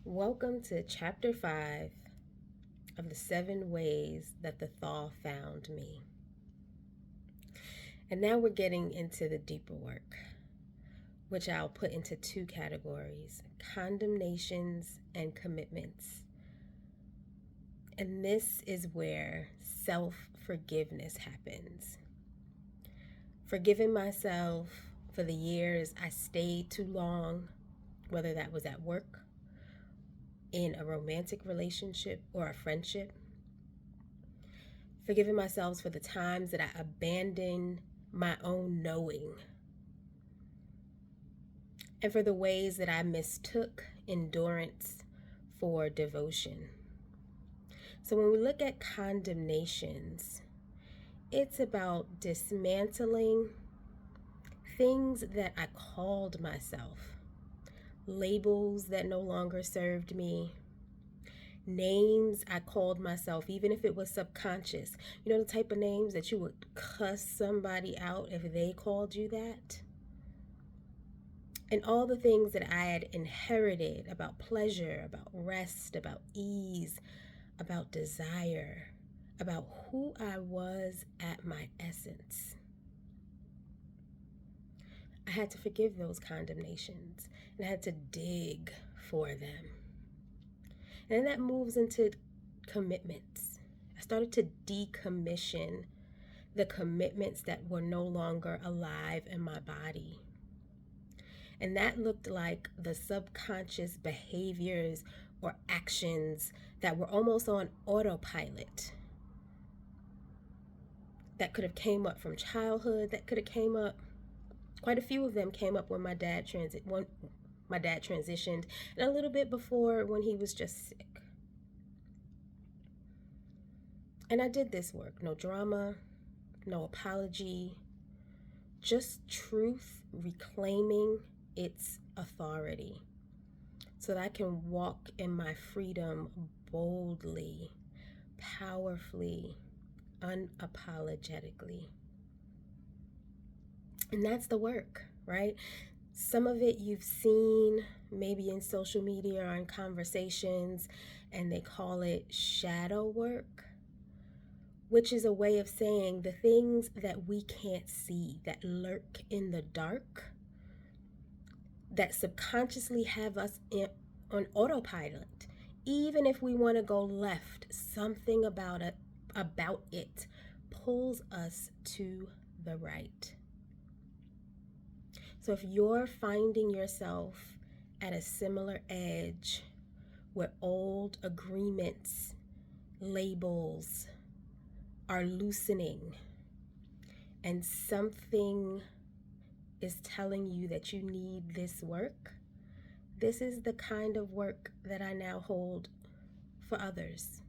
Welcome to Chapter 5 of the 7 ways that the Thaw found me. And now we're getting into the deeper work, which I'll put into 2 categories: condemnations and commitments. And this is where self-forgiveness happens. Forgiving myself for the years I stayed too long, whether that was at work, in a romantic relationship, or a friendship. Forgiving myself for the times that I abandoned my own knowing, and for the ways that I mistook endurance for devotion. So when we look at condemnations, it's about dismantling things that I called myself, labels that no longer served me, names I called myself, even if it was subconscious. You know, the type of names that you would cuss somebody out if they called you that? And all the things that I had inherited about pleasure, about rest, about ease, about desire, about who I was at my essence. I had to forgive those condemnations, and I had to dig for them. And then that moves into commitments. I started to decommission the commitments that were no longer alive in my body. And that looked like the subconscious behaviors or actions that were almost on autopilot. That could have came up from childhood, that could have came up. Quite a few of them came up when my dad transitioned, and a little bit before when he was just sick. And I did this work. No drama, no apology, just truth reclaiming its authority so that I can walk in my freedom boldly, powerfully, unapologetically. And that's the work, right? Some of it you've seen maybe in social media or in conversations, and they call it shadow work, which is a way of saying the things that we can't see, that lurk in the dark, that subconsciously have us on autopilot. Even if we want to go left, something about it pulls us to the right. So if you're finding yourself at a similar edge where old agreements, labels are loosening, and something is telling you that you need this work, this is the kind of work that I now hold for others,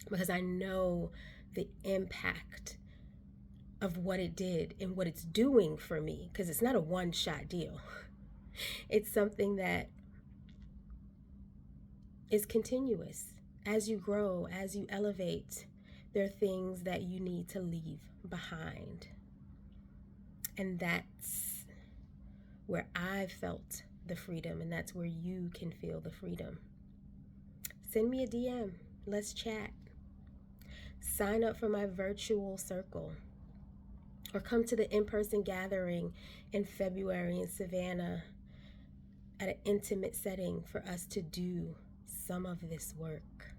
because I know the impact of what it did and what it's doing for me, because it's not a one-shot deal. It's something that is continuous. As you grow, as you elevate, there are things that you need to leave behind. And that's where I felt the freedom, and that's where you can feel the freedom. Send me a DM. Let's chat. Sign up for my virtual circle, or come to the in-person gathering in February in Savannah at an intimate setting for us to do some of this work.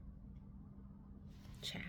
Ciao.